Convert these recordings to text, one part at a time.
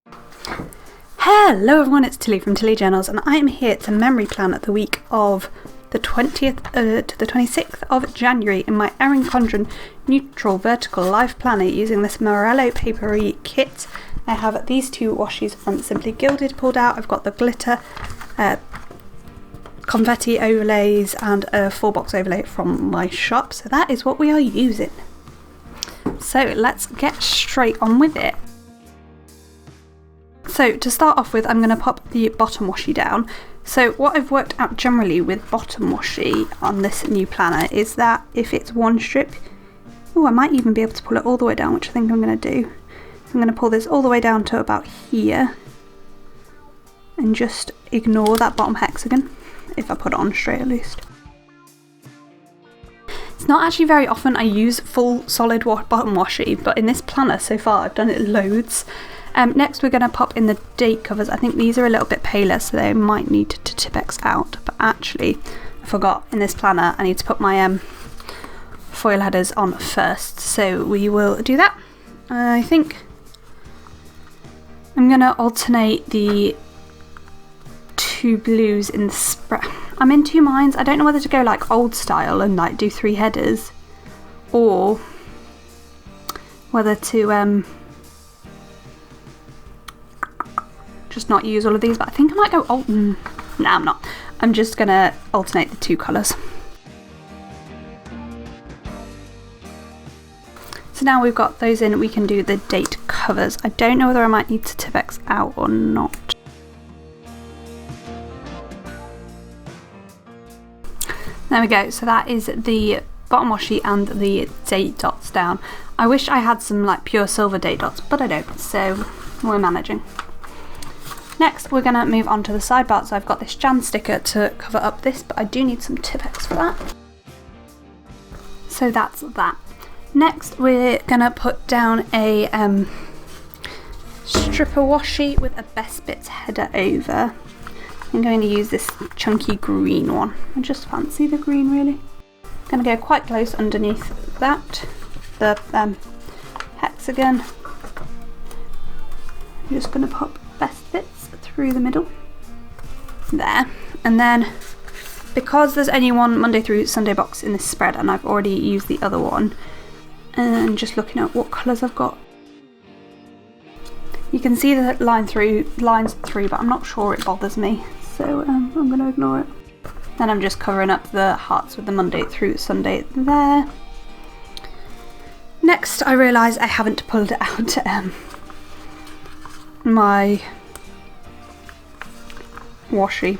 Hello everyone, it's Tilly from Tilly Journals, and I am here to memory plan the week of the 20th to the 26th of January in my Erin Condren neutral vertical life planner using this Morello Paperie kit. I have these two washies from Simply Gilded pulled out. I've got the glitter, confetti overlays and a 4-box overlay from my shop, so that is what we are using. So let's get straight on with it. So to start off with, I'm going to pop the bottom washi down. So what I've worked out generally with bottom washi on this new planner is that if it's one strip, I might even be able to pull it all the way down, which I think I'm going to do. I'm going to pull this all the way down to about here and just ignore that bottom hexagon, if I put it on straight at least. It's not actually very often I use full solid bottom washi, but in this planner so far I've done it loads. Next we're going to pop in the date covers. I think these are a little bit paler, so they might need to Tipp-Ex out, but actually I forgot, in this planner I need to put my foil headers on first, so we will do that. I think I'm going to alternate the two blues in the spread. I'm in two minds. I don't know whether to go like old style and like do 3 headers, or whether to just not use all of these, but I think I might go old. No, I'm not. I'm just gonna alternate the two colours. So now we've got those in, we can do the date covers. I don't know whether I might need to Tipp-Ex out or not. There we go, so that is the bottom washi and the date dots down. I wish I had some like pure silver date dots, but I don't, so we're managing. Next we're going to move on to the sidebar, so I've got this Jan sticker to cover up this, but I do need some Tipp-Ex for that. So that's that. Next we're going to put down a stripper washi with a Best Bits header over. I'm going to use this chunky green one. I just fancy the green really. I'm going to go quite close underneath that, the hexagon. I'm just going to pop Best Bits through the middle there, and then because there's only one Monday through Sunday box in this spread and I've already used the other one, and just looking at what colours I've got, you can see the lines through, but I'm not sure it bothers me, so I'm going to ignore it. Then I'm just covering up the hearts with the Monday through Sunday there. Next I realise I haven't pulled out my washi,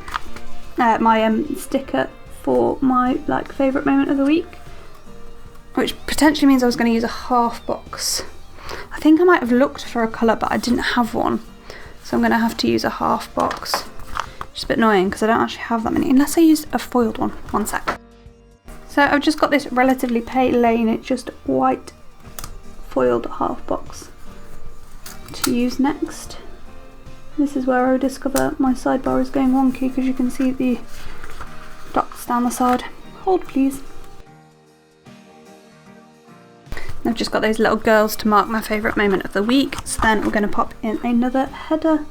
my sticker for my like favourite moment of the week, which potentially means I was going to use a half box. I think I might have looked for a colour but I didn't have one, so I'm going to have to use a half box. Just a bit annoying because I don't actually have that many, unless I used a foiled one. One sec. So I've just got this relatively pale lane, it's just white foiled half box to use next. This is where I discover my sidebar is going wonky, because you can see the dots down the side. Hold please. I've just got those little girls to mark my favourite moment of the week, so then we're going to pop in another header.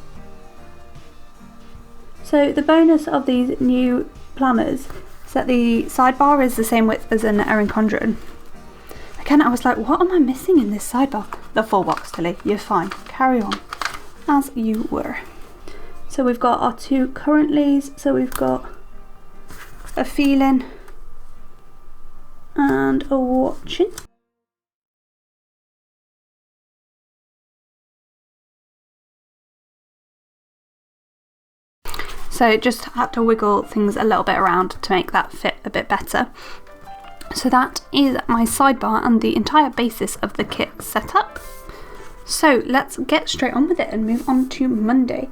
So the bonus of these new planners is that the sidebar is the same width as an Erin Condren. Again, I was like, what am I missing in this sidebar? The 4-box, Tilly, you're fine. Carry on as you were. So we've got our 2 currentlies, so we've got a feeling and a watching. So just had to wiggle things a little bit around to make that fit a bit better. So that is my sidebar and the entire basis of the kit set up. So let's get straight on with it and move on to Monday.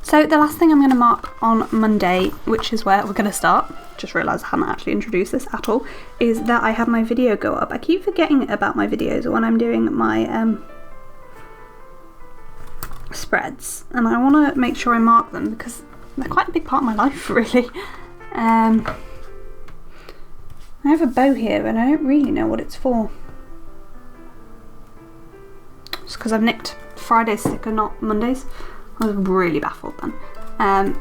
So the last thing I'm going to mark on Monday, which is where we're going to start, just realised I hadn't actually introduced this at all, is that I have my video go up. I keep forgetting about my videos when I'm doing my spreads, and I want to make sure I mark them because they're quite a big part of my life really. I have a bow here and I don't really know what it's for. Just because I've nicked Friday's sticker, not Monday's. I was really baffled then.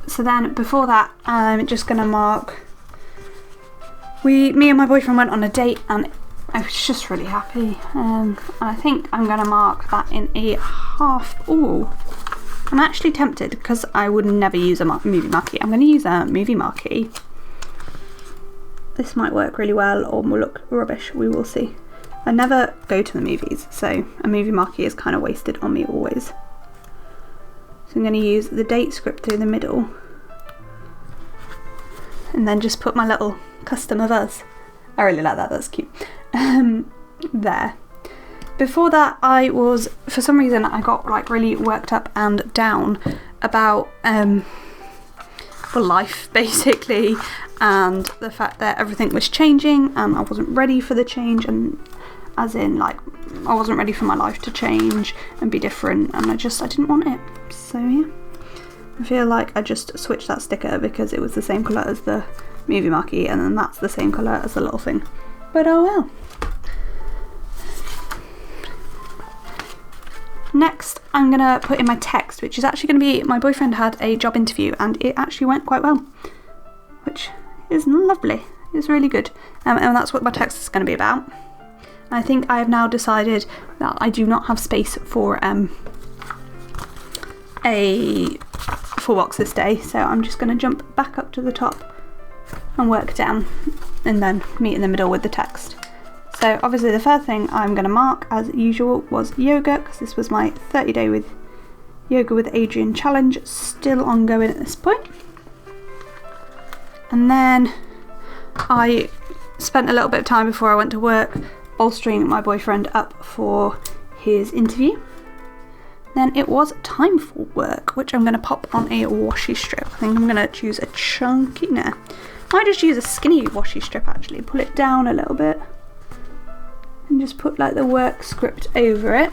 So then before that, I'm just gonna mark. Me and my boyfriend went on a date, and I was just really happy. And I think I'm gonna mark that in a half. Ooh, I'm actually tempted because I would never use a movie marquee. I'm gonna use a movie marquee. This might work really well or will look rubbish. We will see. I never go to the movies, so a movie marquee is kind of wasted on me always. So I'm going to use the date script through the middle, and then just put my little custom of us. I really like that, that's cute. There. Before that, I was, for some reason, I got like really worked up and down about life basically, and the fact that everything was changing and I wasn't ready for the change, and as in like I wasn't ready for my life to change and be different, and I didn't want it. So yeah, I feel like I just switched that sticker because it was the same colour as the movie marquee, and then that's the same colour as the little thing, but oh well. Next, I'm going to put in my text, which is actually going to be, my boyfriend had a job interview and it actually went quite well, which is lovely. It's really good. And that's what my text is going to be about. I think I have now decided that I do not have space for a full box this day, so I'm just going to jump back up to the top and work down, and then meet in the middle with the text. So obviously the first thing I'm going to mark, as usual, was yoga, because this was my 30-day with Yoga with Adrian challenge, still ongoing at this point. And then I spent a little bit of time before I went to work bolstering my boyfriend up for his interview. Then it was time for work, which I'm going to pop on a washi strip. I think I'm going to choose a chunky, no, I might just use a skinny washi strip actually, pull it down a little bit. And just put like the work script over it.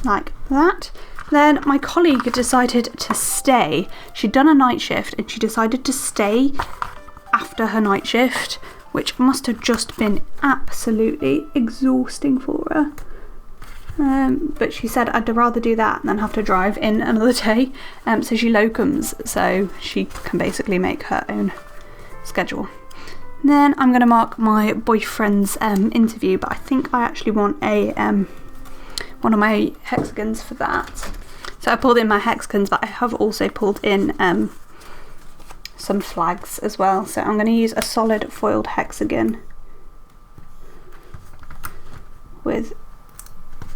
Like that. Then my colleague decided to stay. She'd done a night shift and she decided to stay after her night shift, which must have just been absolutely exhausting for her. But she said I'd rather do that than have to drive in another day, so she locums, so she can basically make her own schedule. Then I'm going to mark my boyfriend's interview, but I think I actually want a one of my hexagons for that. So I pulled in my hexagons, but I have also pulled in some flags as well, so I'm going to use a solid foiled hexagon with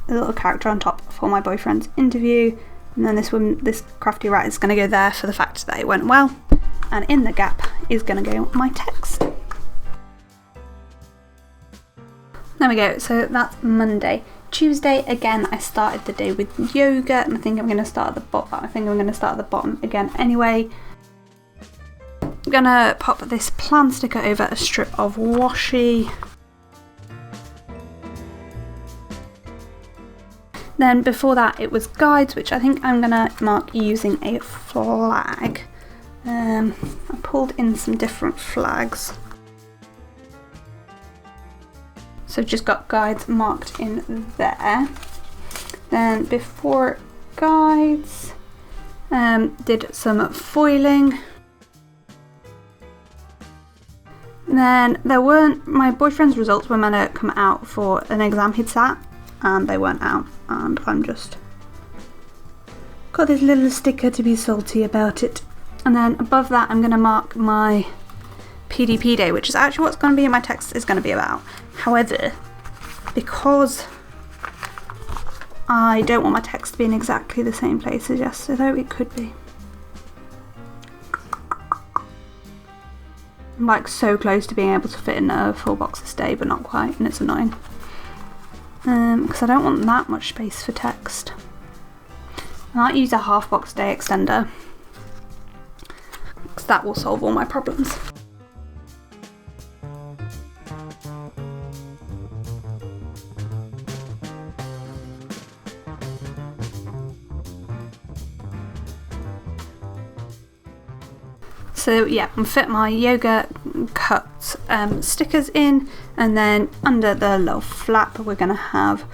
a little character on top for my boyfriend's interview, and then this crafty rat is going to go there for the fact that it went well, and in the gap is going to go my text. There we go, so that's Monday. Tuesday, again, I started the day with yoga, and I think I'm going to start at the bottom. I think I'm going to start at the bottom again anyway. I'm going to pop this plan sticker over a strip of washi. Then before that it was guides, which I think I'm going to mark using a flag. I pulled in some different flags. So I've just got guides marked in there. Then before guides, did some foiling. Then my boyfriend's results were meant to come out for an exam he'd sat, and they weren't out, and I'm just got this little sticker to be salty about it. And then above that I'm going to mark my PDP day, which is actually what's going to be in my text is going to be about. However, because I don't want my text to be in exactly the same place as yesterday, though it could be. I'm like so close to being able to fit in a full box this day, but not quite, and it's annoying. Because I don't want that much space for text. I might use a half box day extender, because that will solve all my problems. So yeah, I'm fit my yoga cut stickers in, and then under the little flap we're going to have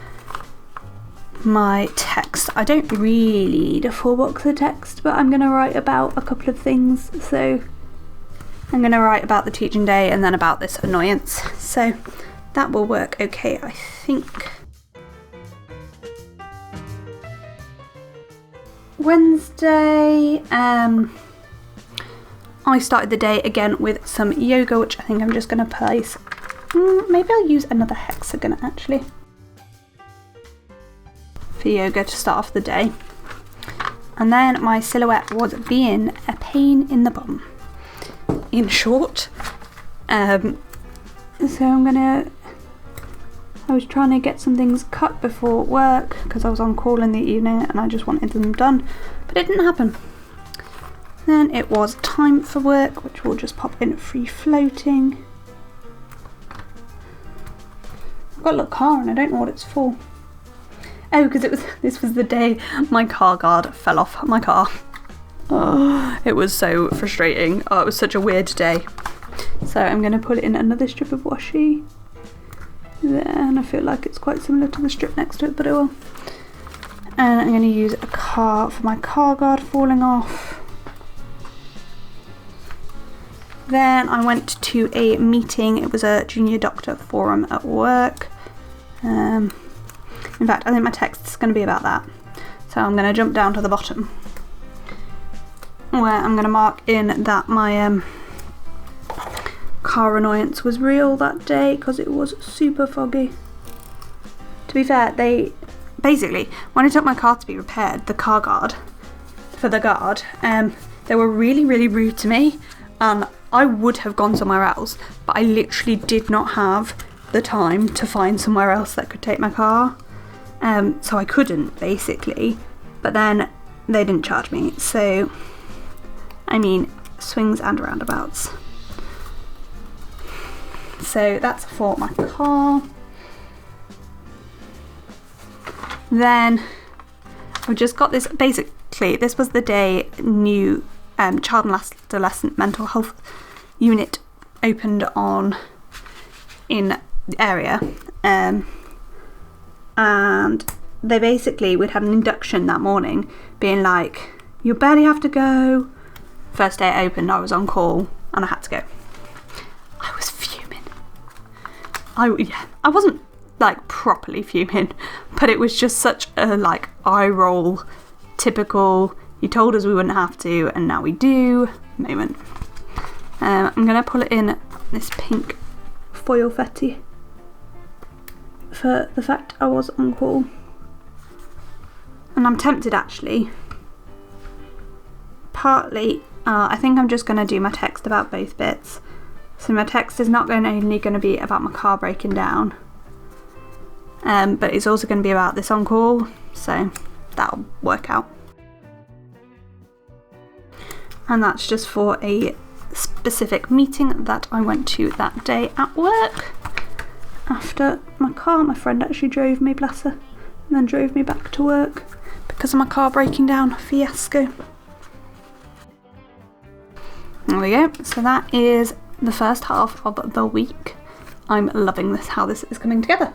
my text. I don't really need a full box of text, but I'm going to write about a couple of things. So I'm going to write about the teaching day and then about this annoyance. So that will work okay, I think. Wednesday, I started the day again with some yoga, which I think I'm just going to place. Maybe I'll use another hexagon actually for yoga to start off the day. And then my silhouette was being a pain in the bum, in short. So I was trying to get some things cut before work because I was on call in the evening and I just wanted them done, but it didn't happen. Then it was time for work, which we'll just pop in free floating. I've got a little car and I don't know what it's for. Oh, because this was the day my car guard fell off my car. Oh, it was so frustrating. Oh, it was such a weird day. So I'm going to put it in another strip of washi there, and I feel like it's quite similar to the strip next to it, but it will. And I'm going to use a car for my car guard falling off. Then I went to a meeting. It was a junior doctor forum at work. In fact, I think my text is going to be about that. So I'm going to jump down to the bottom where I'm going to mark in that my car annoyance was real that day because it was super foggy. To be fair, they basically, when I took my car to be repaired, the car guard, for the guard, they were really, really rude to me, and I would have gone somewhere else, but I literally did not have the time to find somewhere else that could take my car. So I couldn't, basically, but then they didn't charge me, so I mean, swings and roundabouts. So that's for my car. Then I've just got this, basically this was the day new child and adolescent mental health unit opened in the area, and they basically, we'd had an induction that morning being like, you barely have to go. First day it opened, I was on call and I had to go. I was fuming. I wasn't like properly fuming, but it was just such a like eye roll, typical, you told us we wouldn't have to and now we do moment. I'm gonna pull it in this pink foil fetty for the fact I was on call. And I'm tempted actually, partly, I think I'm just going to do my text about both bits. So my text is not only going to be about my car breaking down, but it's also going to be about this on call, so that'll work out. And that's just for a specific meeting that I went to that day at work. After my friend actually drove me, bless her, and then drove me back to work because of my car breaking down fiasco. There we go. So that is the first half of the week. I'm loving this, how this is coming together.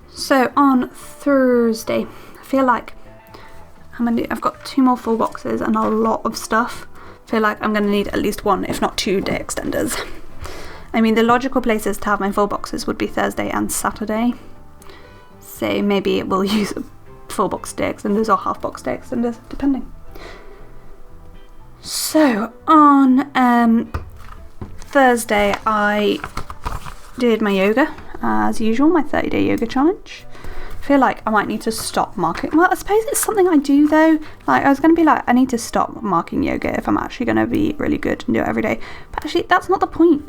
So on Thursday, I feel like I've got 2 more full boxes and a lot of stuff. I feel like I'm going to need at least 1, if not 2 day extenders. I mean, the logical places to have my full boxes would be Thursday and Saturday. So maybe we'll use full box day extenders or half box day extenders, depending. So on Thursday I did my yoga as usual, my 30-day yoga challenge. I feel like I might need to stop marking. Well, I suppose it's something I do though. Like, I was going to be like, I need to stop marking yoga if I'm actually going to be really good and do it every day. But actually, that's not the point.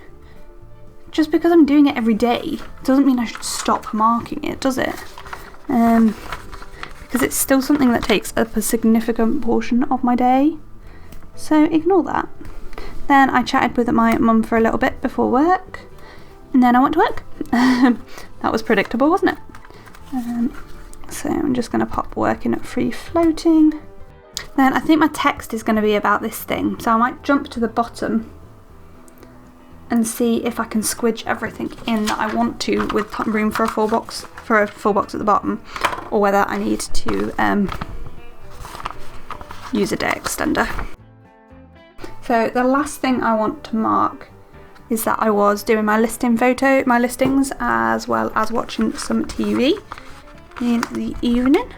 Just because I'm doing it every day doesn't mean I should stop marking it, does it? Because it's still something that takes up a significant portion of my day. So ignore that. Then I chatted with my mum for a little bit before work. And then I went to work. That was predictable, wasn't it? So I'm just going to pop working at free floating. Then I think my text is going to be about this thing. So I might jump to the bottom and see if I can squidge everything in that I want to with room for a full box at the bottom, or whether I need to use a day extender. So the last thing I want to mark is that I was doing my listings as well as watching some TV in the evening.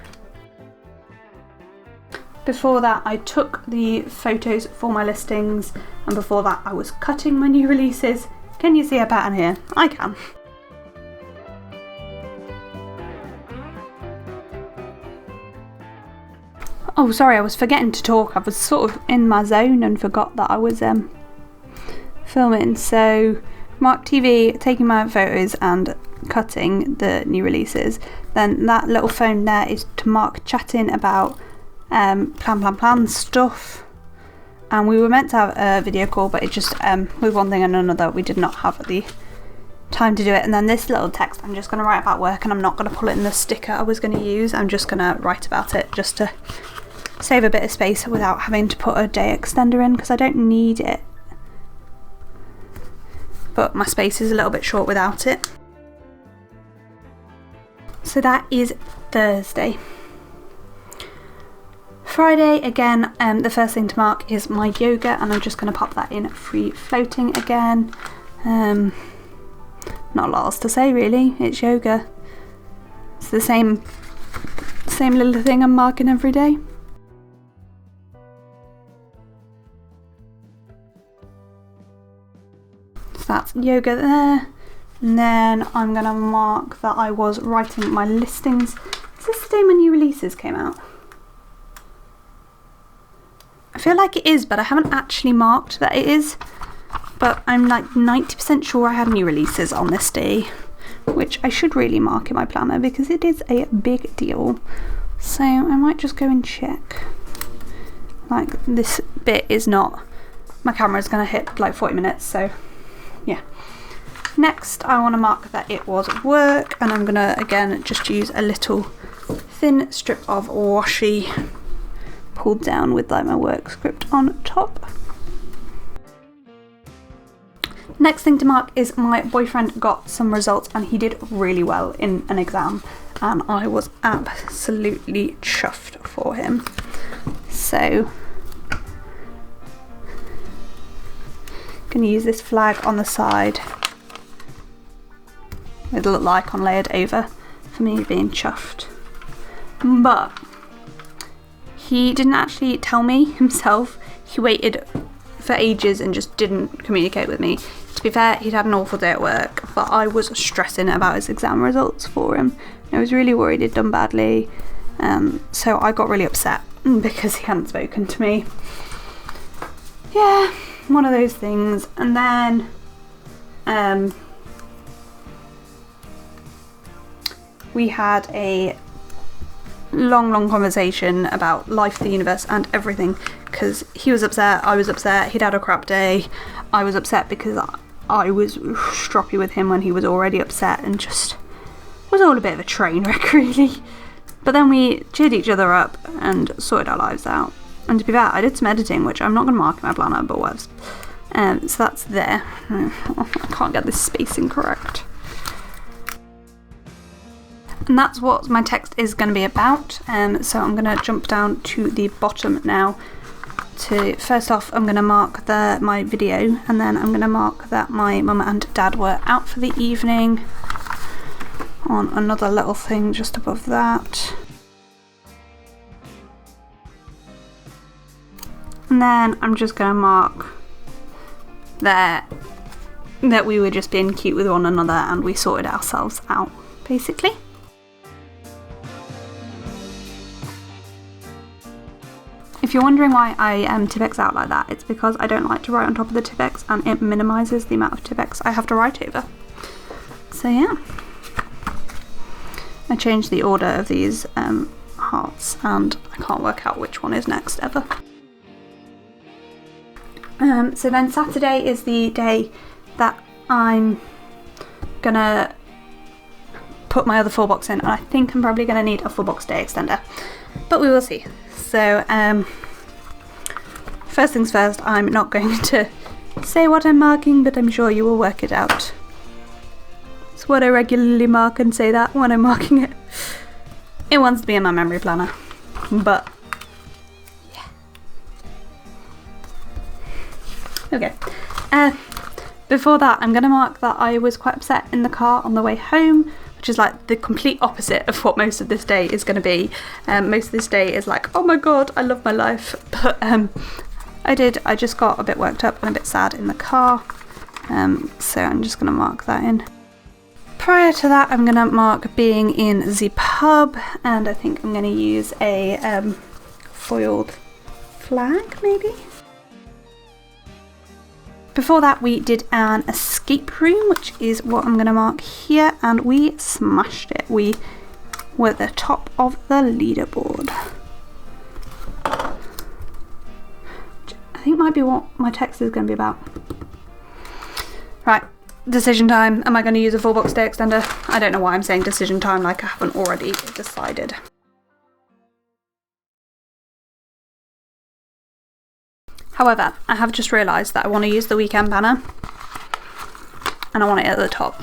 Before that I took the photos for my listings, and before that I was cutting my new releases. Can you see a pattern here? I can. Oh sorry, I was forgetting to talk. I was sort of in my zone and forgot that I was filming. So mark TV, taking my photos and cutting the new releases. Then that little phone there is to mark chatting about plan stuff, and we were meant to have a video call, but it just with one thing and another we did not have the time to do it. And then this little text I'm just going to write about work, and I'm not going to pull it in the sticker I was going to use. I'm just going to write about it just to save a bit of space without having to put a day extender in, because I don't need it, but my space is a little bit short without it. So that is Thursday. Friday, again, the first thing to mark is my yoga, and I'm just going to pop that in free floating again. Not a lot else to say really, it's yoga. It's the same little thing I'm marking every day. So that's yoga there. And then I'm going to mark that I was writing my listings. Is this the day my new releases came out? I feel like it is, but I haven't actually marked that it is. But I'm like 90% sure I had new releases on this day, which I should really mark in my planner because it is a big deal. So I might just go and check. Like, this bit is not, my camera's gonna hit like 40 minutes, so yeah. Next I want to mark that it was work, and I'm gonna again just use a little thin strip of washi pulled down with like my work script on top. Next thing to mark is my boyfriend got some results, and he did really well in an exam, and I was absolutely chuffed for him. So I'm gonna use this flag on the side with a little icon layered over for me being chuffed. But he didn't actually tell me himself. He waited for ages and just didn't communicate with me. To be fair, he'd had an awful day at work, but I was stressing about his exam results for him. I was really worried he'd done badly, so I got really upset because he hadn't spoken to me. Yeah, one of those things. And then we had a long conversation about life, the universe and everything, because he was upset, I was upset, he'd had a crap day. I was upset because I was stroppy with him when he was already upset, and just was all a bit of a train wreck really. But then we cheered each other up and sorted our lives out. And to be fair, I did some editing, which I'm not going to mark in my planner, but whatevs. So that's there. I can't get this spacing correct. And that's what my text is going to be about. So I'm going to jump down to the bottom now. First off, I'm going to mark my video, and then I'm going to mark that my mum and dad were out for the evening on another little thing just above that. And then I'm just going to mark that we were just being cute with one another and we sorted ourselves out, basically. If you're wondering why I Tipp-Ex out like that, it's because I don't like to write on top of the Tipp-Ex, and it minimises the amount of Tipp-Ex I have to write over. So yeah. I changed the order of these hearts, and I can't work out which one is next ever. So then Saturday is the day that I'm gonna put my other full box in, and I think I'm probably gonna need a full box day extender, but we will see. So first things first, I'm not going to say what I'm marking, but I'm sure you will work it out. It's what I regularly mark and say that when I'm marking it. It wants to be in my memory planner, but yeah. Okay. Before that, I'm going to mark that I was quite upset in the car on the way home, which is like the complete opposite of what most of this day is going to be. Most of this day is like, oh my god, I love my life. But I just got a bit worked up and a bit sad in the car. So I'm just going to mark that in. Prior to that, I'm going to mark being in the pub, and I think I'm going to use a foiled flag, maybe? Before that, we did an escape room, which is what I'm going to mark here, and we smashed it. We were at the top of the leaderboard. Which I think might be what my text is going to be about. Right, decision time. Am I going to use a full box day extender? I don't know why I'm saying decision time like I haven't already decided. However, I have just realised that I want to use the weekend banner and I want it at the top.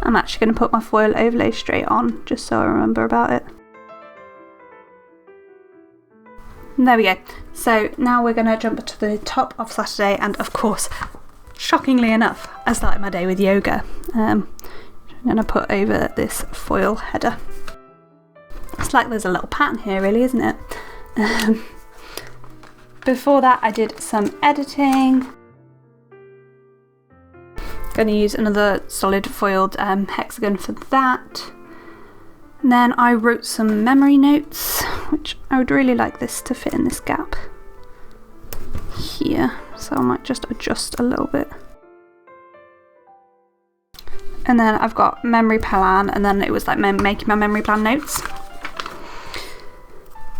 I'm actually going to put my foil overlay straight on just so I remember about it. There we go. So now we're going to jump to the top of Saturday, and of course, shockingly enough, I started my day with yoga. I'm going to put over this foil header. It's like there's a little pattern here really, isn't it? Before that I did some editing. Going to use another solid foiled hexagon for that. And then I wrote some memory notes, which I would really like this to fit in this gap here, so I might just adjust a little bit. And then I've got memory plan, and then it was like making my memory plan notes.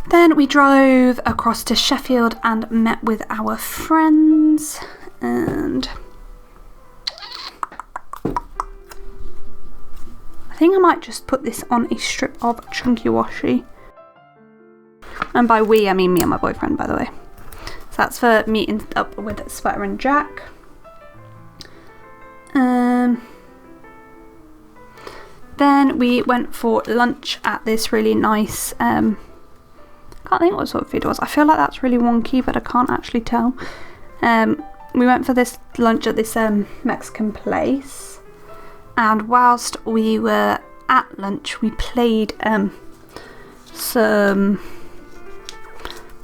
Then we drove across to Sheffield and met with our friends, and I think I might just put this on a strip of chunky washi. And by we, I mean me and my boyfriend, by the way. So that's for meeting up with Sweater and Jack. Then we went for lunch at this really nice, I can't think what sort of food it was. I feel like that's really wonky, but I can't actually tell. We went for this lunch at this Mexican place, and whilst we were at lunch, we played some...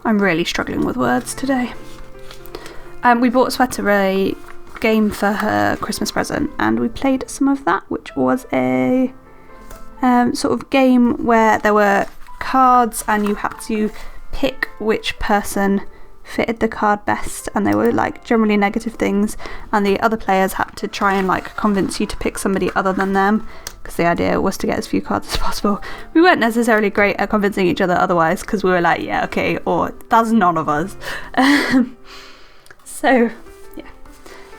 I'm really struggling with words today. We bought Sweater a game for her Christmas present, and we played some of that, which was a sort of game where there were cards and you had to pick which person fitted the card best, and they were like generally negative things, and the other players had to try and like convince you to pick somebody other than them, because the idea was to get as few cards as possible. We weren't necessarily great at convincing each other otherwise, because we were like, yeah, okay, or that's none of us. So yeah.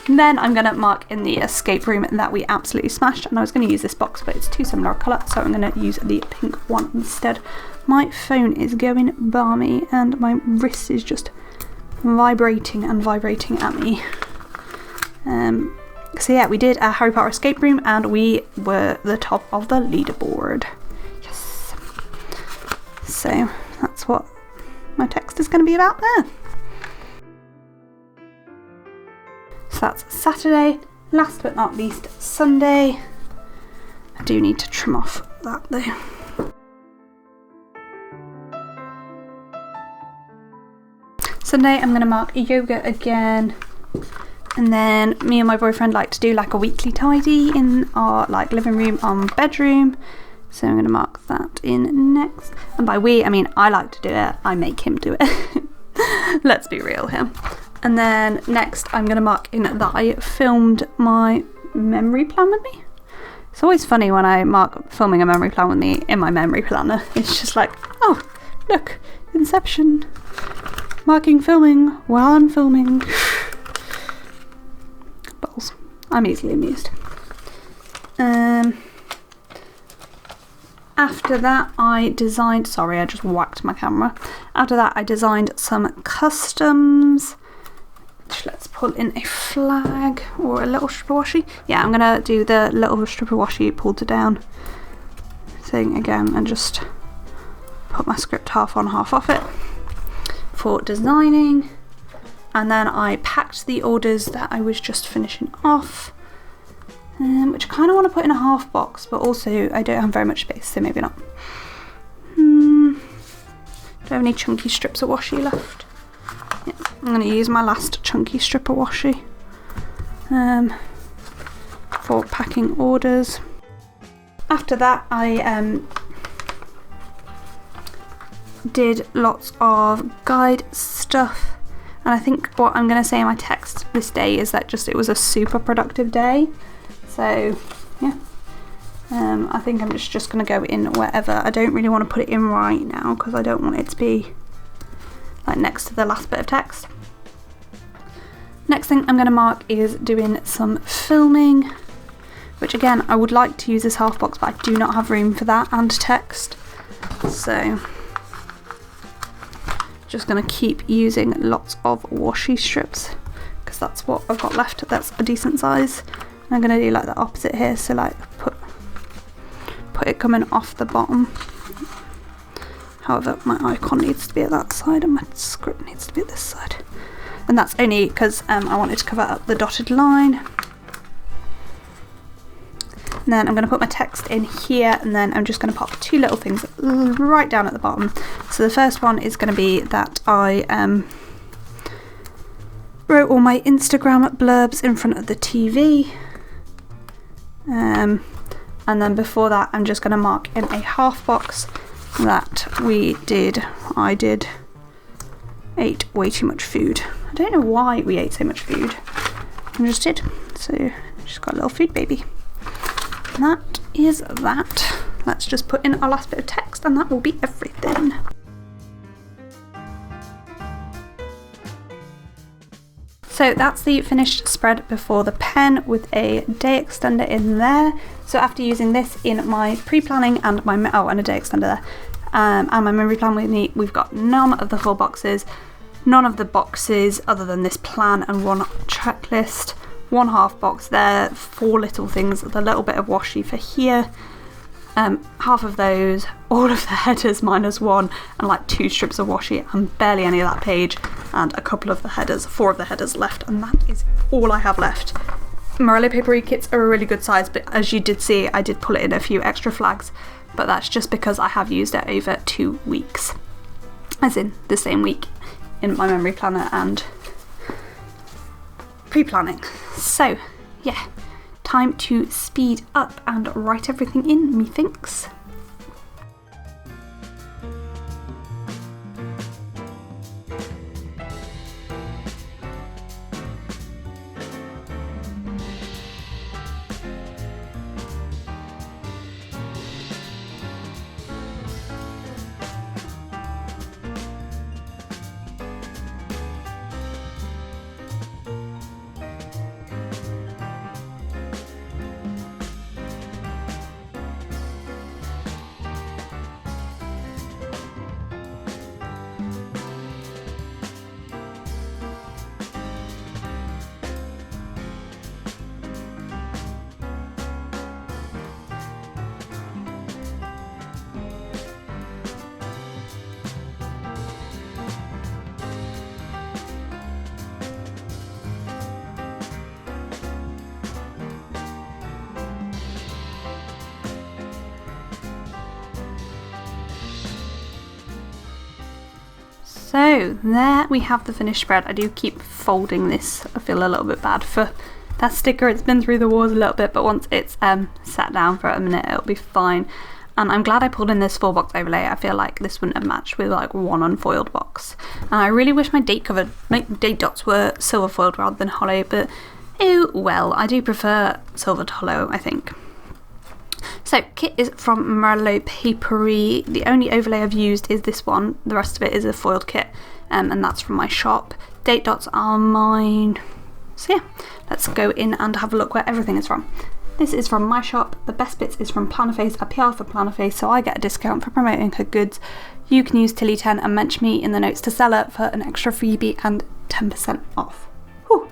And then I'm going to mark in the escape room that we absolutely smashed, and I was going to use this box, but it's too similar a colour, so I'm going to use the pink one instead. My phone is going balmy and my wrist is just vibrating and vibrating at me. So yeah, we did a Harry Potter escape room and we were the top of the leaderboard. Yes. So that's what my text is going to be about there. So that's Saturday. Last but not least, Sunday. I do need to trim off that though. Sunday I'm going to mark yoga again, and then me and my boyfriend like to do like a weekly tidy in our like living room and bedroom, so I'm going to mark that in next. And by we I mean I like to do it, I make him do it. Let's be real here. And then next I'm going to mark in that I filmed my memory plan with me. It's always funny when I mark filming a memory plan with me in my memory planner. It's just like, oh look, Inception. Marking filming while I'm filming. Balls. I'm easily amused. After that I designed, sorry I just whacked to my camera. After that, I designed some customs. Let's pull in a flag or a little strip of washi. Yeah, I'm gonna do the little strip of washi pulled to down thing again and just put my script half on, half off it for designing. And then I packed the orders that I was just finishing off, which I kind of want to put in a half box, but also I don't have very much space, so maybe not. Do I have any chunky strips of washi left? Yeah, I'm going to use my last chunky strip of washi for packing orders. After that, I did lots of guide stuff, and I think what I'm going to say in my text this day is that just it was a super productive day. So yeah, I think I'm just going to go in wherever. I don't really want to put it in right now because I don't want it to be like next to the last bit of text. Next thing I'm going to mark is doing some filming, which again I would like to use this half box, but I do not have room for that and text, so just going to keep using lots of washi strips because that's what I've got left. That's a decent size. I'm going to do like the opposite here, so like put it coming off the bottom. However, my icon needs to be at that side and my script needs to be at this side. And that's only because I wanted to cover up the dotted line. And then I'm going to put my text in here, and then I'm just going to pop two little things right down at the bottom. So the first one is going to be that I wrote all my Instagram blurbs in front of the TV. And then before that, I'm just going to mark in a half box that I ate way too much food. I don't know why we ate so much food. I just did. So just got a little food baby. And that is that. Let's just put in our last bit of text and that will be everything. So that's the finished spread before the pen with a day extender in there. So after using this in my pre-planning and my, and a day extender there, and my memory plan with me, we've got none of the full boxes, none of the boxes other than this plan and one checklist, one half box there, 4 little things, the little bit of washi for here, half of those, all of the headers minus one, and like 2 strips of washi and barely any of that page, and a couple of the headers, 4 of the headers left, and that is all I have left. Morello Paperie kits are a really good size, but as you did see, I did pull it in a few extra flags, but that's just because I have used it over 2 weeks, as in the same week in my memory planner and pre-planning. So yeah, time to speed up and write everything in, methinks. So there we have the finished spread. I do keep folding this. I feel a little bit bad for that sticker. It's been through the wars a little bit, but once it's sat down for a minute, it'll be fine. And I'm glad I pulled in this 4-box overlay. I feel like this wouldn't have matched with like one unfoiled box. And I really wish my date dots were silver foiled rather than hollow, but oh well, I do prefer silver to hollow, I think. So kit is from Morello Paperie. The only overlay I've used is this one. The rest of it is a foiled kit, and that's from my shop. Date dots are mine. So yeah, let's go in and have a look where everything is from. This is from my shop. The best bits is from Plannerface, a PR for Plannerface, so I get a discount for promoting her goods. You can use Tilly10 and mention me in the notes to seller for an extra freebie and 10% off. Whew.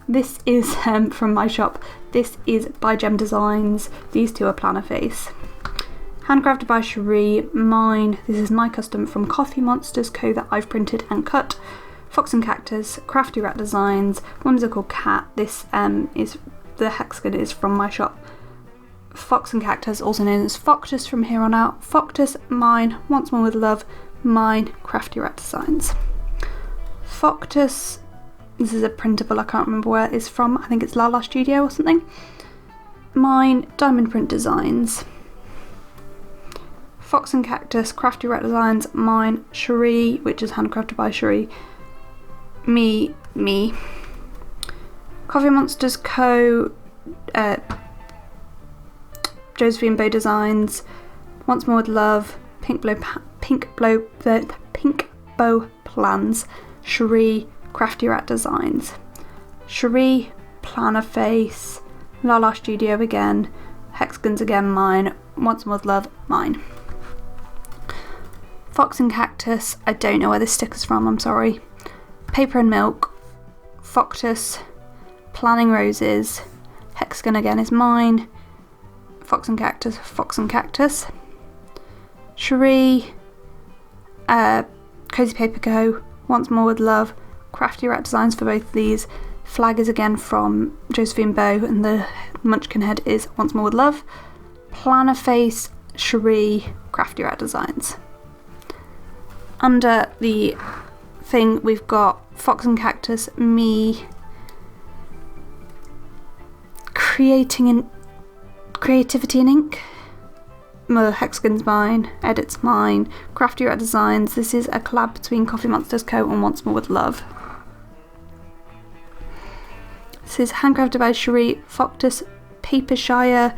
This is from my shop. This is by Gem Designs. These two are Plannerface. Handcrafted by Cherie. Mine. This is my custom from Coffee Monsters Co. that I've printed and cut. Fox and Cactus, Crafty Rat Designs, Whimsical Cat. This is the hexagon is from my shop. Fox and Cactus, also known as Foctus from here on out. Foctus, mine, Once More with Love, mine, Crafty Rat Designs. Foctus, this is a printable, I can't remember where it is from, I think it's Lala Studio or something. Mine, Diamond Print Designs. Fox and Cactus, Crafty Rat Designs, mine, Cherie, which is handcrafted by Cherie. Me. Coffee Monsters Co. Josephine Bow Designs, Once More with Love, Pink Bow Plans, Cherie, Crafty Rat Designs. Cherie, Plannerface, Lala Studio again, Hexagons again, mine, Once More with Love, mine. Fox and Cactus, I don't know where this sticker's from, I'm sorry. Paper and Milk, Foctus, Planning Roses, Hexagon again is mine, Fox and Cactus, Cherie, Cozy Paper Co, Once More with Love, Crafty Rat Designs for both of these. Flag is again from Josephine Bow and the Munchkin head is Once More with Love. Plannerface, Cherie, Crafty Rat Designs. Under the thing we've got Fox and Cactus, me, Creativity in Ink, Hexagon's mine, Edit's mine, Crafty Rat Designs. This is a collab between Coffee Monsters Co. and Once More with Love. This is handcrafted by Cherie, Foctus, Papershire,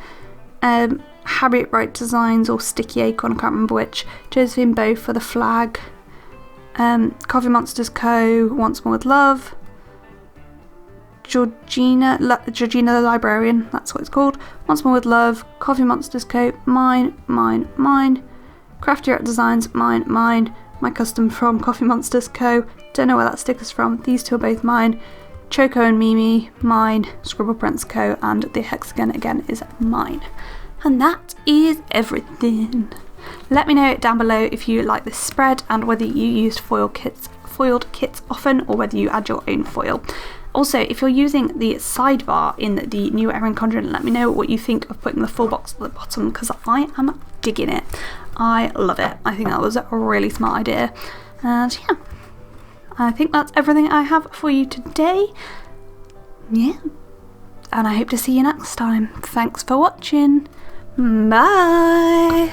Harriet Wright Designs or Sticky Acorn, I can't remember which, Josephine Bow for the flag, Coffee Monsters Co. Once More with Love, Georgina the Librarian, that's what it's called, Once More with Love, Coffee Monsters Co. mine, Crafty Rat Designs, mine, my custom from Coffee Monsters Co. Don't know where that sticker's from, these two are both mine, Choco and Mimi, mine, Scribble Prints Co. and the hexagon again is mine. And that is everything. Let me know down below if you like this spread and whether you used foiled kits often or whether you add your own foil. Also, if you're using the sidebar in the new Erin Condren, let me know what you think of putting the full box at the bottom because I am digging it. I love it. I think that was a really smart idea. And yeah, I think that's everything I have for you today. Yeah, and I hope to see you next time. Thanks for watching. Bye!